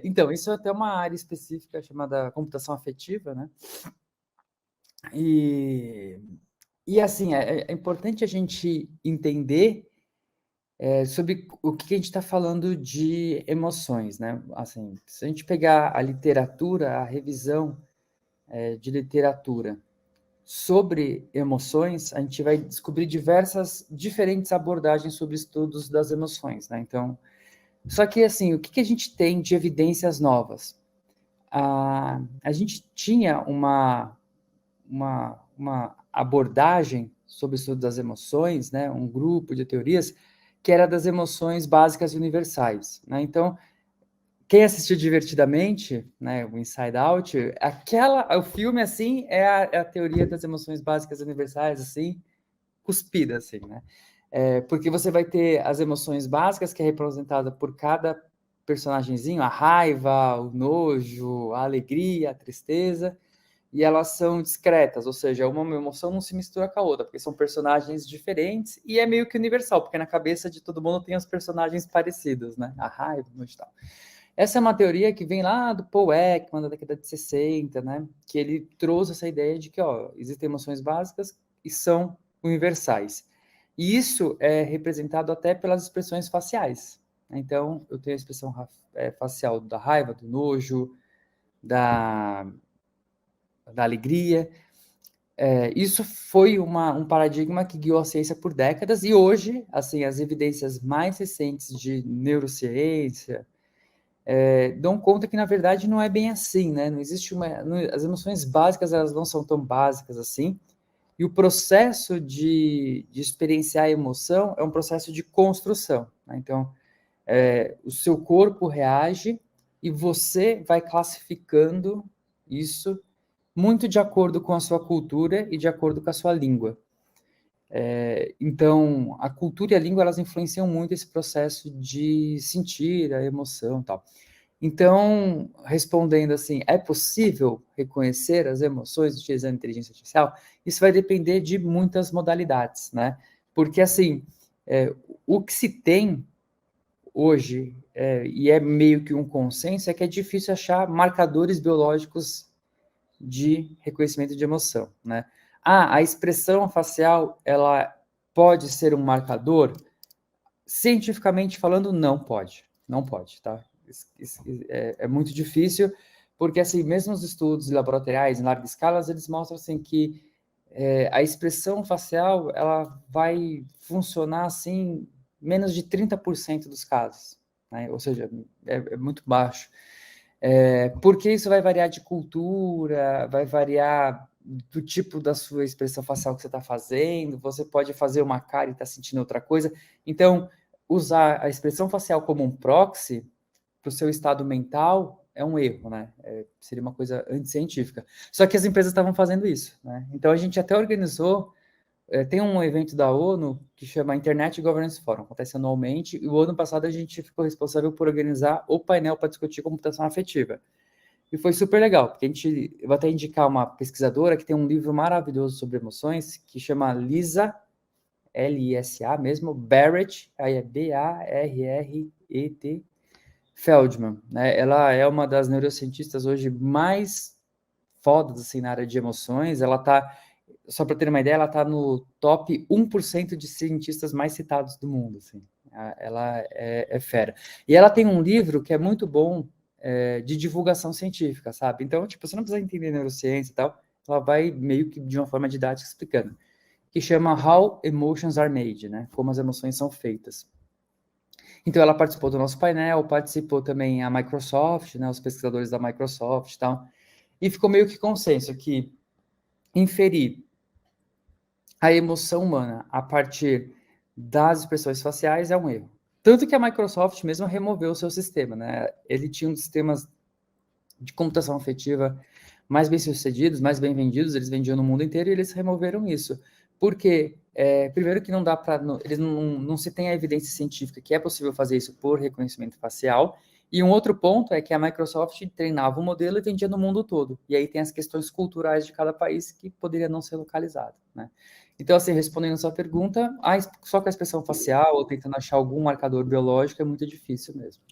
Então, isso é até uma área específica chamada computação afetiva, né? E assim, é importante a gente entender sobre o que a gente está falando de emoções, né? Assim, se a gente pegar a literatura, a revisão de literatura sobre emoções, a gente vai descobrir diversas, diferentes abordagens sobre estudos das emoções, né? Então, só que, assim, o que a gente tem de evidências novas? A gente tinha uma abordagem sobre o estudo das emoções, né? Um grupo de teorias que era das emoções básicas e universais, né? Então, quem assistiu Divertidamente, né, o Inside Out, o filme, assim, é a teoria das emoções básicas e universais, assim, cuspida, assim, né? Porque você vai ter as emoções básicas, que é representada por cada personagemzinho, a raiva, o nojo, a alegria, a tristeza, e elas são discretas, ou seja, uma emoção não se mistura com a outra, porque são personagens diferentes, e é meio que universal, porque na cabeça de todo mundo tem os personagens parecidos, né? A raiva, o nojo e tal. Essa é uma teoria que vem lá do Paul Ekman, da década de 60, né? Que ele trouxe essa ideia de que, ó, existem emoções básicas e são universais. E isso é representado até pelas expressões faciais. Então, eu tenho a expressão facial da raiva, do nojo, da alegria. Isso foi um paradigma que guiou a ciência por décadas, e hoje, assim, as evidências mais recentes de neurociência, dão conta que, na verdade, não é bem assim, né? Não existe as emoções básicas, elas não são tão básicas assim, e o processo de experienciar a emoção é um processo de construção, né? Então, o seu corpo reage e você vai classificando isso muito de acordo com a sua cultura e de acordo com a sua língua. Então, a cultura e a língua, elas influenciam muito esse processo de sentir a emoção e tal. Então, respondendo assim, é possível reconhecer as emoções utilizando inteligência artificial? Isso vai depender de muitas modalidades, né? Porque, assim, o que se tem hoje, e é meio que um consenso, é que é difícil achar marcadores biológicos de reconhecimento de emoção, né? A expressão facial, ela pode ser um marcador? Cientificamente falando, não pode. Não pode, tá? Isso é muito difícil, porque, assim, mesmo os estudos laboratoriais em larga escala, eles mostram, assim, que a expressão facial, ela vai funcionar, assim, menos de 30% dos casos, né? Ou seja, é muito baixo. Porque isso vai variar de cultura, vai variar do tipo da sua expressão facial que você está fazendo, você pode fazer uma cara e estar sentindo outra coisa. Então, usar a expressão facial como um proxy para o seu estado mental é um erro, né? Seria uma coisa anticientífica. Só que as empresas estavam fazendo isso, né? Então, a gente até organizou, tem um evento da ONU que chama Internet Governance Forum, acontece anualmente, e o ano passado a gente ficou responsável por organizar o painel para discutir computação afetiva. E foi super legal, porque eu vou até indicar uma pesquisadora que tem um livro maravilhoso sobre emoções, que chama Lisa, Lisa mesmo, Barrett, aí é Barret, Feldman, né? Ela é uma das neurocientistas hoje mais fodas, assim, na área de emoções. Ela tá, só para ter uma ideia, ela tá no top 1% de cientistas mais citados do mundo, assim. Ela é fera. E ela tem um livro que é muito bom, de divulgação científica, sabe? Então, tipo, você não precisa entender neurociência e tal, ela vai meio que de uma forma didática explicando, que chama How Emotions Are Made, né? Como as emoções são feitas. Então, ela participou do nosso painel, participou também a Microsoft, né? Os pesquisadores da Microsoft e tal, e ficou meio que consenso que inferir a emoção humana a partir das expressões faciais é um erro. Tanto que a Microsoft mesmo removeu o seu sistema, né? Ele tinha um dos sistemas de computação afetiva mais bem sucedidos, mais bem vendidos, eles vendiam no mundo inteiro e eles removeram isso. Porque, primeiro que não dá para, eles não se tem a evidência científica que é possível fazer isso por reconhecimento facial, e um outro ponto é que a Microsoft treinava o modelo e vendia no mundo todo, e aí tem as questões culturais de cada país que poderia não ser localizado, né? Então, assim, respondendo a sua pergunta, só com a expressão facial ou tentando achar algum marcador biológico é muito difícil mesmo.